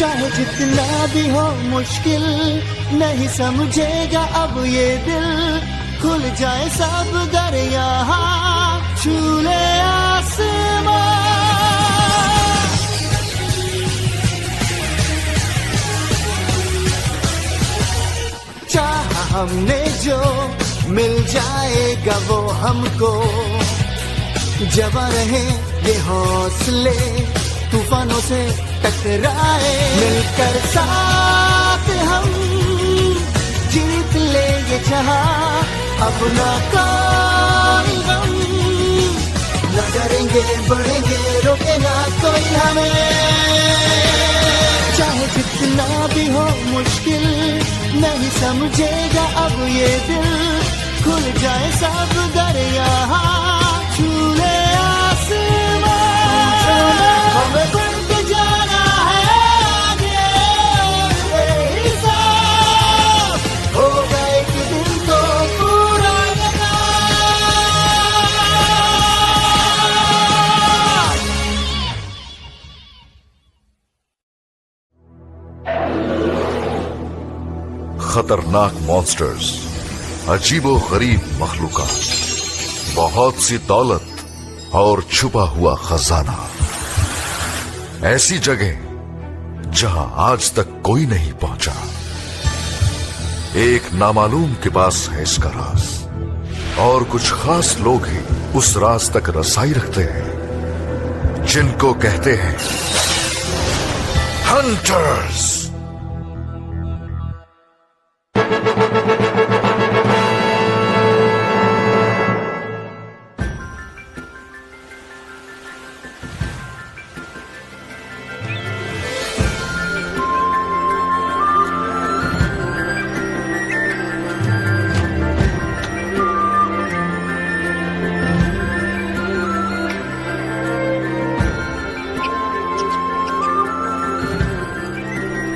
चाहे जितना भी हो मुश्किल नहीं समझेगा अब ये दिल, खुल जाए सब दर यहाँ छू ले आसमां। चाहा हमने जो मिल जाएगा वो हमको, जवां रहे ये हौसले तूफानों से टकराए, मिलकर साथ हम जीत लेंगे जहां, अपना कोई गम न करेंगे, बढ़ेंगे रोके ना कोई हमें। चाहे जितना भी हो मुश्किल नहीं समझेगा अब ये दिल, खुल जाए सब दर यहाँ छू ले आसमां। हमें बढ़ते जाना है आगे, हिसाब होगा एक दिन तो पूरा जहां। खतरनाक मॉन्स्टर्स, अजीबो गरीब मखलूकात, बहुत सी दौलत और छुपा हुआ खजाना, ऐसी जगह जहां आज तक कोई नहीं पहुंचा। एक नामालूम के पास है इसका राज, और कुछ खास लोग ही उस राज तक रसाई रखते हैं, जिनको कहते हैं हंटर्स।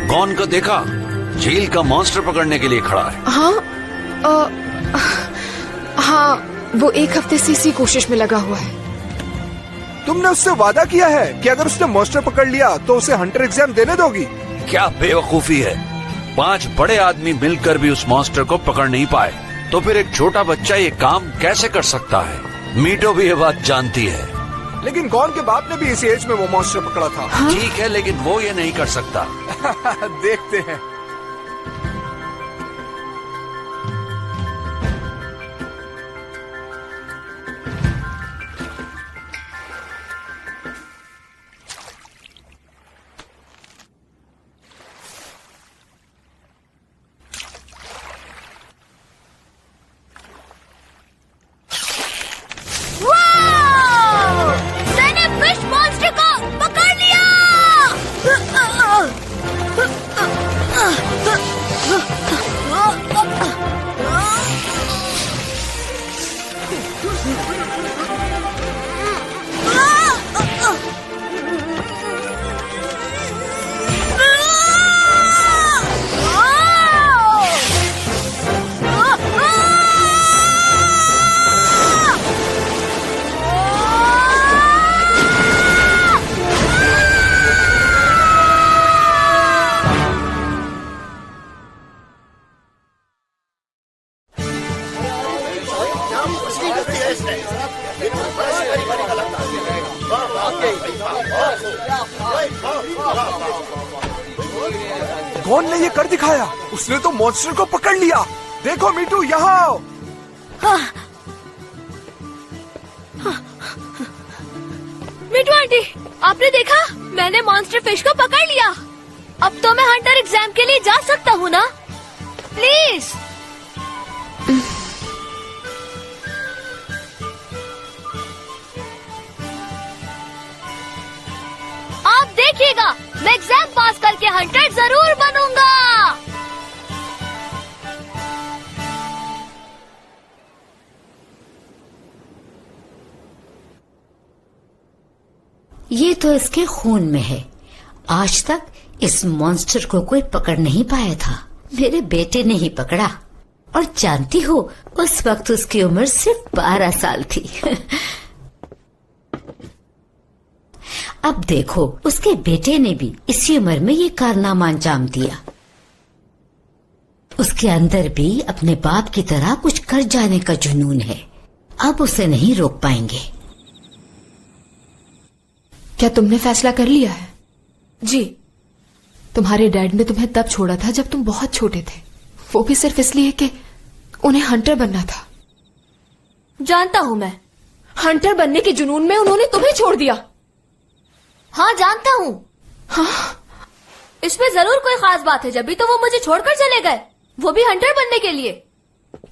गॉन को देखा? झील का मॉन्स्टर पकड़ने के लिए खड़ा है। हाँ हाँ, वो एक हफ्ते से इसी कोशिश में लगा हुआ है। तुमने उससे वादा किया है कि अगर उसने मॉन्स्टर पकड़ लिया तो उसे हंटर एग्जाम देने दोगी? क्या बेवकूफी है, 5 बड़े आदमी मिलकर भी उस मॉन्स्टर को पकड़ नहीं पाए, तो फिर एक छोटा बच्चा ये काम कैसे कर सकता है? मीटो भी ये बात जानती है। लेकिन गॉन के बाप ने भी इसी एज में वो मॉन्स्टर पकड़ा था। हाँ? ठीक है, लेकिन वो ये नहीं कर सकता। देखते हैं। गॉन ने ये कर दिखाया, उसने तो मॉन्स्टर को पकड़ लिया। देखो मीटू, यहाँ आओ। मीटू आंटी, आपने देखा? मैंने मॉन्स्टर फिश को पकड़ लिया। अब तो मैं हंटर एग्जाम के लिए जा सकता हूँ ना? प्लीज। आप देखिएगा, मैं एग्जाम पास करके हंटर जरूर बनूंगा। ये तो इसके खून में है। आज तक इस मॉन्स्टर को कोई पकड़ नहीं पाया था। मेरे बेटे ने ही पकड़ा, और जानती हो, उस वक्त उसकी उम्र सिर्फ 12 साल थी। अब देखो, उसके बेटे ने भी इसी उम्र में ये कारनामा अंजाम दिया। उसके अंदर भी अपने बाप की तरह कुछ कर जाने का जुनून है। अब उसे नहीं रोक पाएंगे। क्या तुमने फैसला कर लिया है? जी। तुम्हारे डैड ने तुम्हें तब छोड़ा था जब तुम बहुत छोटे थे, वो भी सिर्फ इसलिए कि उन्हें हंटर बनना था। जानता हूँ मैं। हंटर बनने के जुनून में उन्होंने तुम्हें छोड़ दिया। हाँ जानता हूँ। हाँ, इसमें जरूर कोई खास बात है, जब भी तो वो मुझे छोड़कर चले गए, वो भी हंटर बनने के लिए।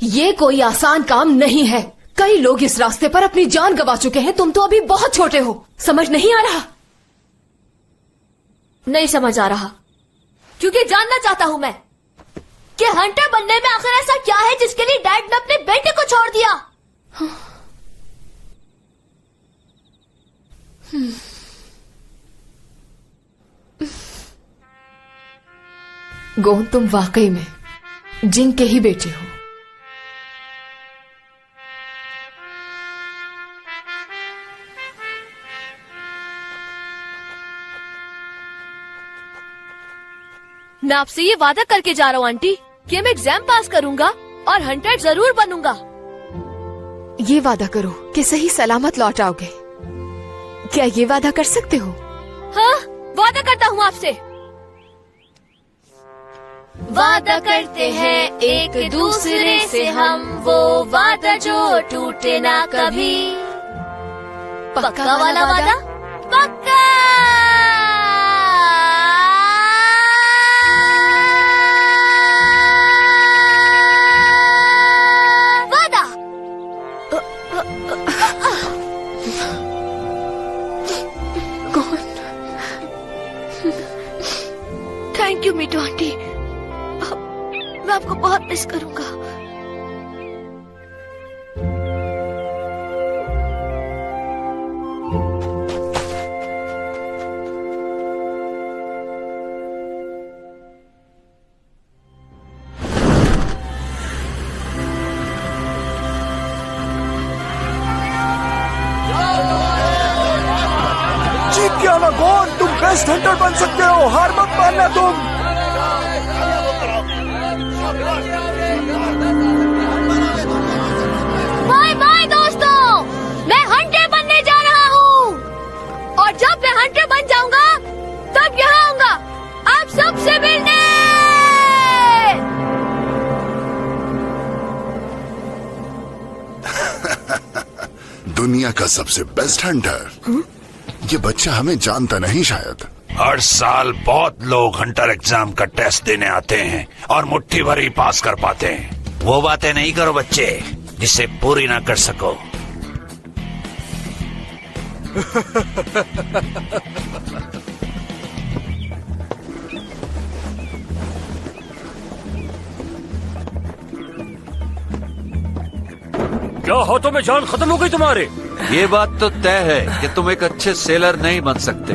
ये कोई आसान काम नहीं है। कई लोग इस रास्ते पर अपनी जान गंवा चुके हैं। तुम तो अभी बहुत छोटे हो, समझ नहीं आ रहा? नहीं समझ आ रहा, क्योंकि जानना चाहता हूँ मैं कि हंटर बनने में आखिर ऐसा क्या है जिसके लिए डैड ने अपने बेटे को छोड़ दिया। गोन, तुम वाकई में जिन के ही बेटे हो। मैं आपसे ये वादा करके जा रहा हूँ आंटी कि मैं एग्जाम पास करूंगा और हंटर जरूर बनूंगा। ये वादा करो कि सही सलामत लौट आओगे। क्या ये वादा कर सकते हो? हाँ, वादा करता हूँ आपसे। वादा करते हैं एक दूसरे से हम, वो वादा जो टूटे ना कभी। पक्का वाला वादा? पक्का। वादा। कौन? थैंक यू मीठू आंटी, मैं आपको बहुत मिस करूंगा। जीत गया ना गोन, तुम बेस्ट हंटर बन सकते हो, हार मत मानना तुम। बाय बाय दोस्तों, मैं हंटर बनने जा रहा हूँ और जब मैं हंटर बन जाऊंगा तब यहाँ आऊंगा आप सबसे मिलने। दुनिया का सबसे बेस्ट हंटर। ये बच्चा हमें जानता नहीं शायद। हर साल बहुत लोग हंटर एग्जाम का टेस्ट देने आते हैं और मुट्ठी भर ही पास कर पाते हैं। वो बातें नहीं करो बच्चे जिसे पूरी ना कर सको। क्या हाथों में जान खत्म हो गई तुम्हारे? ये बात तो तय है कि तुम एक अच्छे सेलर नहीं बन सकते।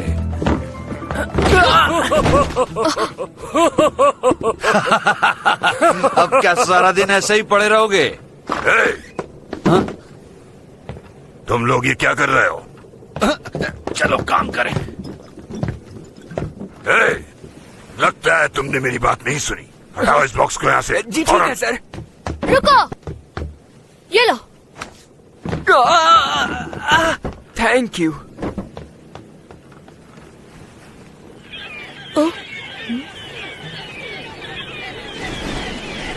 अब क्या सारा दिन ऐसे ही पड़े रहोगे? हाँ? तुम लोग ये क्या कर रहे हो? चलो काम करें। लगता है तुमने मेरी बात नहीं सुनी। हटाओ इस बॉक्स को यहाँ से। जी ठीक है सर। रुको, ये लो। Thank you.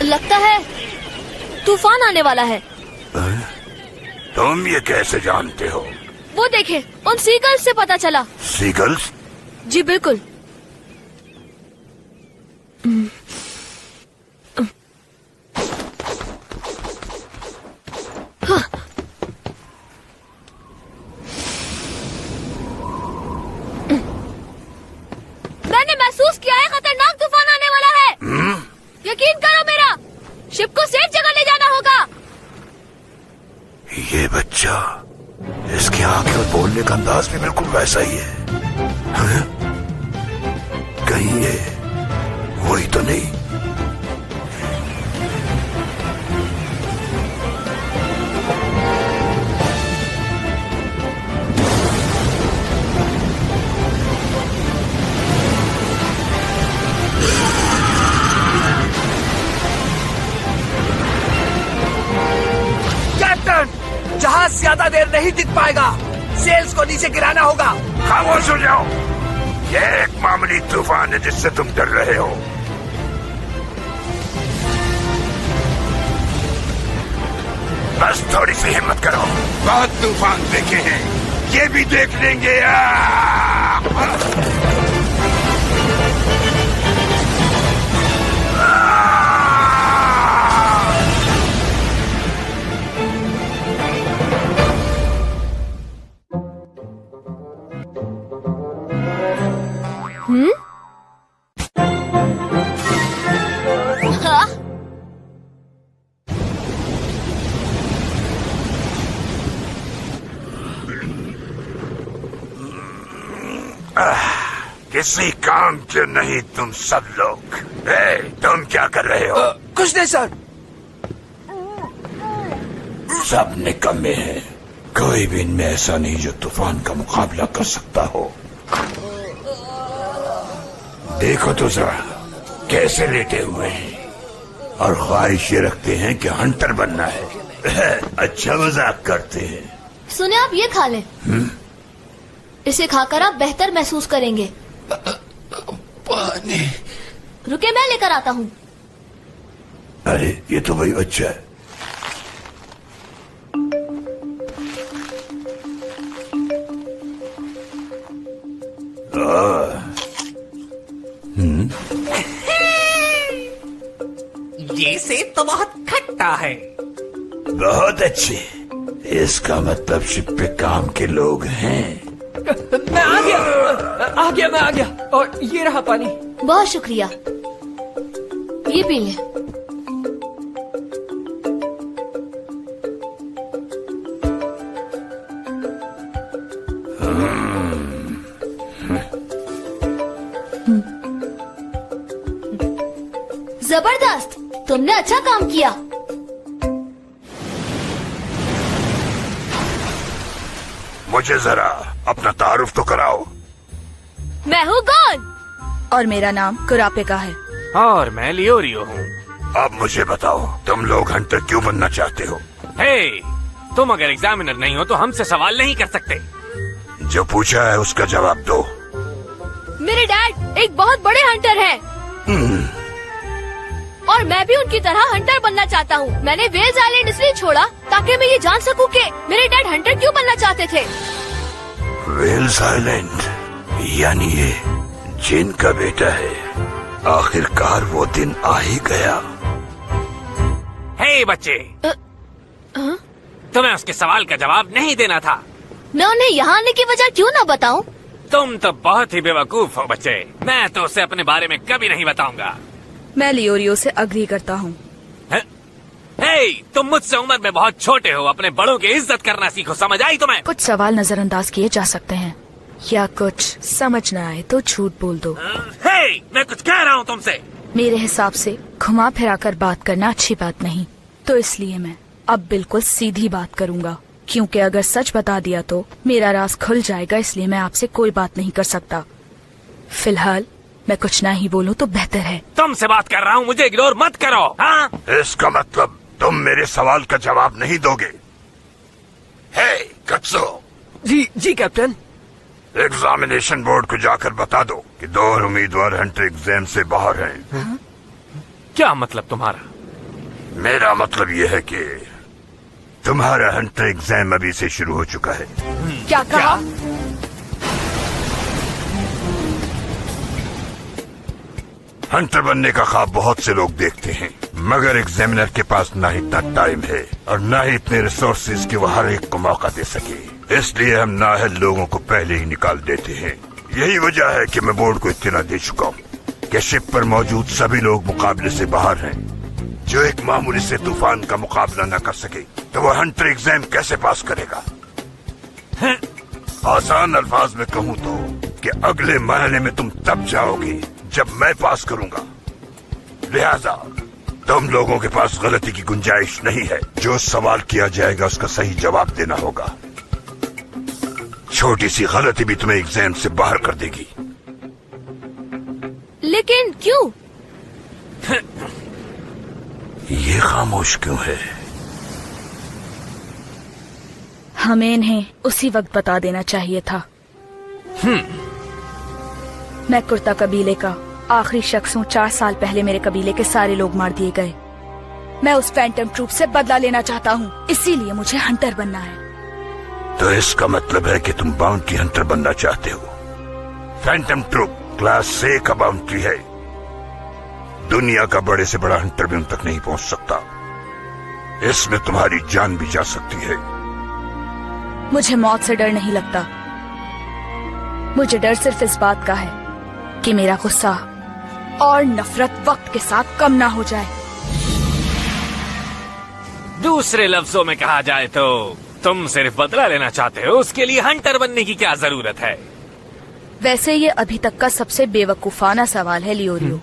लगता है तूफान आने वाला है। तुम ये कैसे जानते हो? वो देखे, उन सीगल्स से पता चला। सीगल्स? जी बिल्कुल। मैंने महसूस किया है खतरनाक तूफान आने वाला है। यकीन करो मेरा, शिप को सेफ जगह ले जाना होगा। ये बच्चा, इसकी आंखें और बोलने का अंदाज भी बिल्कुल वैसा ही है। हाँ? कहीं ये वही तो नहीं? ज्यादा देर नहीं टिक पाएगा। सेल्स को नीचे गिराना होगा। खामोश हो जाओ। ये एक मामूली तूफान है जिससे तुम डर रहे हो। बस थोड़ी सी हिम्मत करो। बहुत तूफान देखे हैं, ये भी देख लेंगे। हाँ? किसी काम के नहीं तुम सब लोग। तुम क्या कर रहे हो? कुछ नहीं सर। सब निकम्मे हैं। कोई भी इनमें ऐसा नहीं जो तूफान का मुकाबला कर सकता हो। देखो तो जरा कैसे लेटे हुए हैं और ख्वाहिश ये रखते हैं कि हंटर बनना है। अच्छा मजाक करते हैं। सुने, आप ये खा लें। इसे खाकर आप बेहतर महसूस करेंगे। पानी। रुके, मैं लेकर आता हूँ। अरे ये तो वही बच्चा है। ये सेब तो बहुत खट्टा है। बहुत अच्छे। इसका मतलब शिप पे काम के लोग हैं। मैं आ गया, मैं आ गया। और ये रहा पानी। बहुत शुक्रिया। ये पी लें। जबरदस्त, तुमने अच्छा काम किया। मुझे जरा अपना तारुफ तो कराओ। मैं हूँ गॉन। और मेरा नाम कुरापे का है। और मैं लियोरियो हूँ। अब मुझे बताओ, तुम लोग हंटर क्यों बनना चाहते हो? हे, तुम अगर एग्जामिनर नहीं हो तो हमसे सवाल नहीं कर सकते। जो पूछा है उसका जवाब दो। मेरे डैड एक बहुत बड़े हंटर हैं। और मैं भी उनकी तरह हंटर बनना चाहता हूँ। मैंने वेल्स आइलैंड इसलिए छोड़ा ताकि मैं ये जान सकूं कि मेरे डैड हंटर क्यों बनना चाहते थे। वेल्स आइलैंड, यानी ये जिन का बेटा है। आखिरकार वो दिन आ ही गया। हे बच्चे, तुम्हें उसके सवाल का जवाब नहीं देना था। मैं उन्हें यहाँ आने की वजह क्यों न बताऊं? तुम तो बहुत ही बेवकूफ हो बच्चे। मैं तो उसे अपने बारे में कभी नहीं बताऊंगा। मैं लियोरियो से अग्री करता हूँ। हे, तुम मुझसे उम्र में बहुत छोटे हो। अपने बड़ों की इज्जत करना सीखो, समझ आई तुम्हें? कुछ सवाल नजरअंदाज किए जा सकते हैं, या कुछ समझ न आए तो झूठ बोल दो। हे, मैं कुछ कह रहा हूँ तुमसे। मेरे हिसाब से घुमा फिरा कर बात करना अच्छी बात नहीं, तो इसलिए मैं अब बिल्कुल सीधी बात करूँगा। क्योंकि अगर सच बता दिया तो मेरा राज खुल जाएगा, इसलिए मैं आपसे कोई बात नहीं कर सकता। फिलहाल मैं कुछ ना ही बोलूं तो बेहतर है। तुमसे बात कर रहा हूँ, मुझे इग्नोर मत करो। हाँ? इसका मतलब तुम मेरे सवाल का जवाब नहीं दोगे। हे कत्सो। जी कैप्टन। एग्जामिनेशन बोर्ड को जाकर बता दो कि 2 उम्मीदवार हंटर एग्जाम से बाहर हैं। क्या मतलब तुम्हारा? मेरा मतलब यह है कि तुम्हारा हंटर एग्जाम अभी से शुरू हो चुका है। क्या कहा? हंटर बनने का ख्वाब बहुत से लोग देखते हैं, मगर एग्जामिनर के पास ना इतना टाइम है और ना ही इतने रिसोर्सेज कि वो हर एक को मौका दे सके। इसलिए हम नाअहल लोगों को पहले ही निकाल देते हैं। यही वजह है कि मैं बोर्ड को इत्तला दे चुका हूँ कि शिप पर मौजूद सभी लोग मुकाबले से बाहर हैं। जो एक मामूली से तूफान का मुकाबला न कर सके तो वह हंटर एग्जाम कैसे पास करेगा? आसान अल्फाज में कहूँ तो कि अगले मरहले में तुम तब जाओगे जब मैं पास करूंगा। लिहाजा तुम लोगों के पास गलती की गुंजाइश नहीं है। जो सवाल किया जाएगा उसका सही जवाब देना होगा। छोटी सी गलती भी तुम्हें एग्जाम से बाहर कर देगी। लेकिन क्यों? ये खामोश क्यों है? हमें इन्हें उसी वक्त बता देना चाहिए था। मैं कुर्ता कबीले का आखिरी शख्स हूँ। 4 साल पहले मेरे कबीले के सारे लोग मार दिए गए। मैं उस फैंटम ट्रूप से बदला लेना चाहता हूँ, इसीलिए मुझे हंटर बनना है। तो इसका मतलब है कि तुम बाउंटी हंटर बनना चाहते हो। फैंटम ट्रूप क्लास C का बाउंटी है। दुनिया का बड़े से बड़ा हंटर भी उन तक नहीं पहुंच सकता। इसमें तुम्हारी जान भी जा सकती है। मुझे मौत से डर नहीं लगता। मुझे डर सिर्फ इस बात का है कि मेरा गुस्सा और नफरत वक्त के साथ कम ना हो जाए। दूसरे लफ्जों में कहा जाए तो तुम सिर्फ बदला लेना चाहते हो, उसके लिए हंटर बनने की क्या जरूरत है? वैसे ये अभी तक का सबसे बेवकूफाना सवाल है लियोरियो।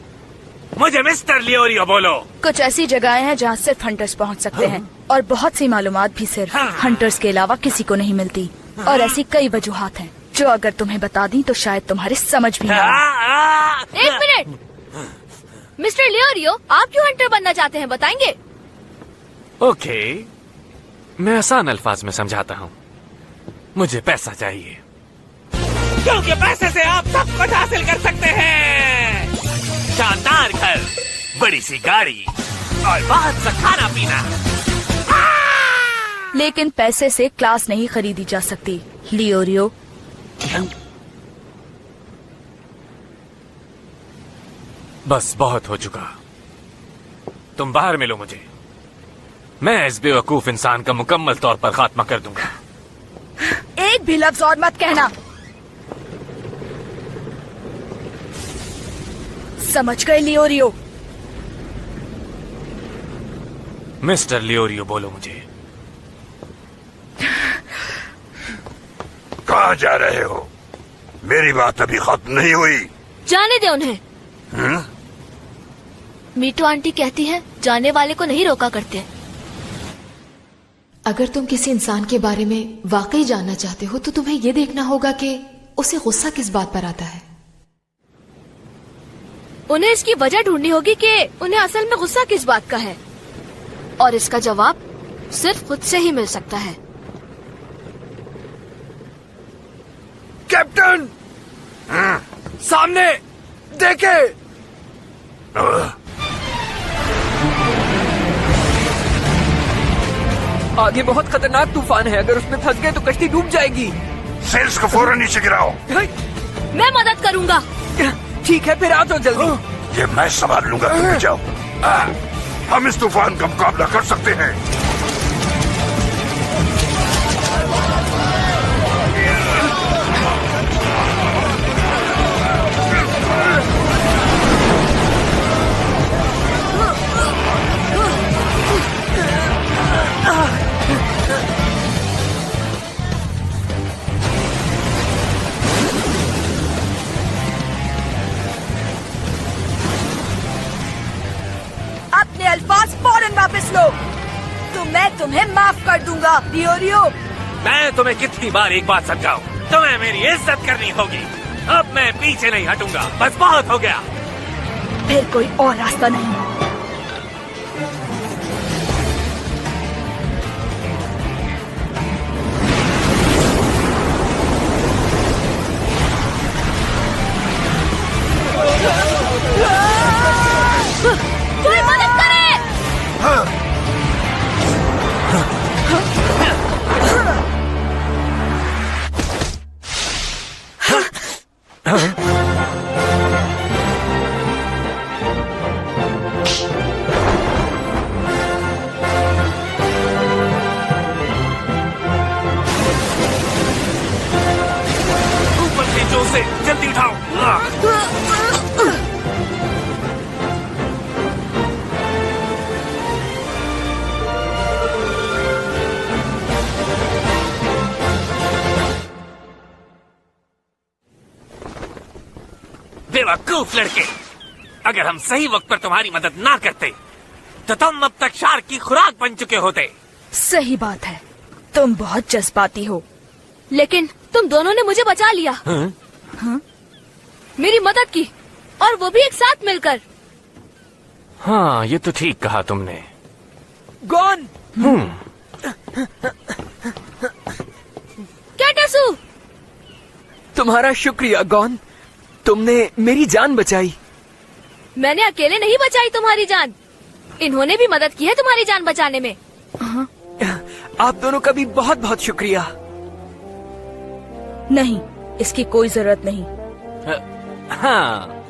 मुझे मिस्टर लियोरियो बोलो। कुछ ऐसी जगहें हैं जहाँ सिर्फ हंटर्स पहुँच सकते हैं, और बहुत सी मालूमात भी सिर्फ हंटर्स के अलावा किसी को नहीं मिलती। और ऐसी कई वजूहात हैं जो अगर तुम्हें बता दी तो शायद तुम्हारे समझ भी ना आए। 1 मिनट, मिस्टर लियोरियो, आप क्यों हंटर बनना चाहते हैं, बताएंगे? ओके, मैं आसान अल्फाज में समझाता हूँ। मुझे पैसा चाहिए, क्योंकि पैसे से आप सब कुछ हासिल कर सकते हैं। शानदार घर, बड़ी सी गाड़ी और बहुत सा खाना पीना। लेकिन पैसे से क्लास नहीं खरीदी जा सकती लियोरियो। बस बहुत हो चुका, तुम बाहर मिलो मुझे। मैं इस बेवकूफ इंसान का मुकम्मल तौर पर खात्मा कर दूंगा। एक भी लफ्ज और मत कहना, समझ गए लियोरियो? मिस्टर लियोरियो बोलो मुझे। कहाँ जा रहे हो? मेरी बात अभी खत्म नहीं हुई। जाने दे उन्हें। मीटू आंटी कहती है जाने वाले को नहीं रोका करते। अगर तुम किसी इंसान के बारे में वाकई जानना चाहते हो तो तुम्हें यह देखना होगा कि उसे गुस्सा किस बात पर आता है। उन्हें इसकी वजह ढूंढनी होगी कि उन्हें असल में गुस्सा किस बात का है, और इसका जवाब सिर्फ खुद से ही मिल सकता है। कैप्टन, सामने देखे। आगे बहुत खतरनाक तूफान है, अगर उसमें फंस गए तो कश्ती डूब जाएगी। सेल्स को फौरन नीचे गिराओ। मैं मदद करूंगा। ठीक है, फिर आ जाओ जल्दी। ये मैं संभाल लूंगा, तुम भी जाओ। हम इस तूफान का मुकाबला कर सकते हैं। अपने अल्फाज फौरन वापस लो, तो मैं तुम्हें माफ कर दूंगा लियोरियो। मैं तुम्हें कितनी बार एक बात समझाऊं, तुम्हें मेरी इज्जत करनी होगी। अब मैं पीछे नहीं हटूंगा, बस बहुत हो गया। फिर कोई और रास्ता नहीं। कोई मदद करे। ऊपर खींचो उसे, जल्दी उठाओ। बेवकूफ लड़के, अगर हम सही वक्त पर तुम्हारी मदद ना करते तो तुम अब तक शार्क की खुराक बन चुके होते। सही बात है, तुम बहुत जज्बाती हो। लेकिन तुम दोनों ने मुझे बचा लिया। हाँ? मेरी मदद की, और वो भी एक साथ मिलकर। हाँ, ये तो ठीक कहा तुमने। गॉन। पिकासो। तुम्हारा शुक्रिया गॉन, तुमने मेरी जान बचाई। मैंने अकेले नहीं बचाई तुम्हारी जान, इन्होंने भी मदद की है तुम्हारी जान बचाने में। आप दोनों का भी बहुत बहुत शुक्रिया। नहीं, इसकी कोई जरूरत नहीं। हाँ,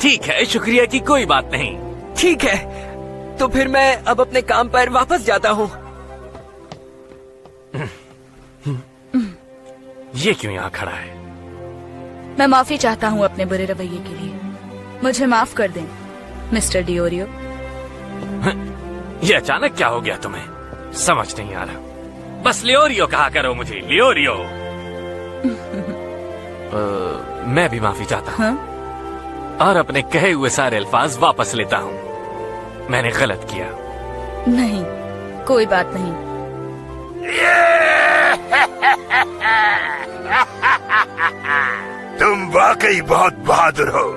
ठीक है, शुक्रिया की कोई बात नहीं। ठीक है, तो फिर मैं अब अपने काम पर वापस जाता हूँ। ये क्यों यहाँ खड़ा है? मैं माफी चाहता हूँ अपने बुरे रवैये के लिए। मुझे माफ कर दें मिस्टर डिओरियो। ये अचानक क्या हो गया तुम्हें? समझ नहीं आ रहा। बस लियोरियो कहा करो मुझे, लियोरियो। मैं भी माफी चाहता हूँ। हाँ? और अपने कहे हुए सारे अल्फाज वापस लेता हूँ। मैंने गलत किया। नहीं, कोई बात नहीं। तुम वाकई बहुत बहादुर हो।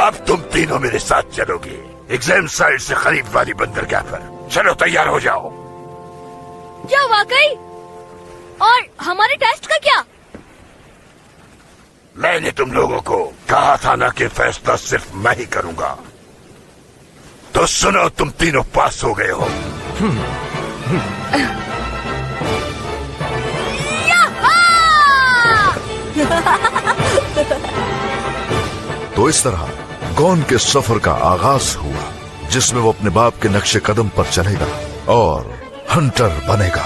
अब तुम तीनों मेरे साथ चलोगे एग्जाम साइड से करीब वाली बंदरगाह पर। चलो, तैयार हो जाओ। क्या वाकई? और हमारे टेस्ट का क्या? मैंने तुम लोगों को कहा था ना कि फैसला सिर्फ मैं ही करूंगा। तो सुनो, तुम तीनों पास हो गए हो। तो इस तरह गॉन के सफर का आगाज हुआ, जिसमें वो अपने बाप के नक्शे कदम पर चलेगा और हंटर बनेगा।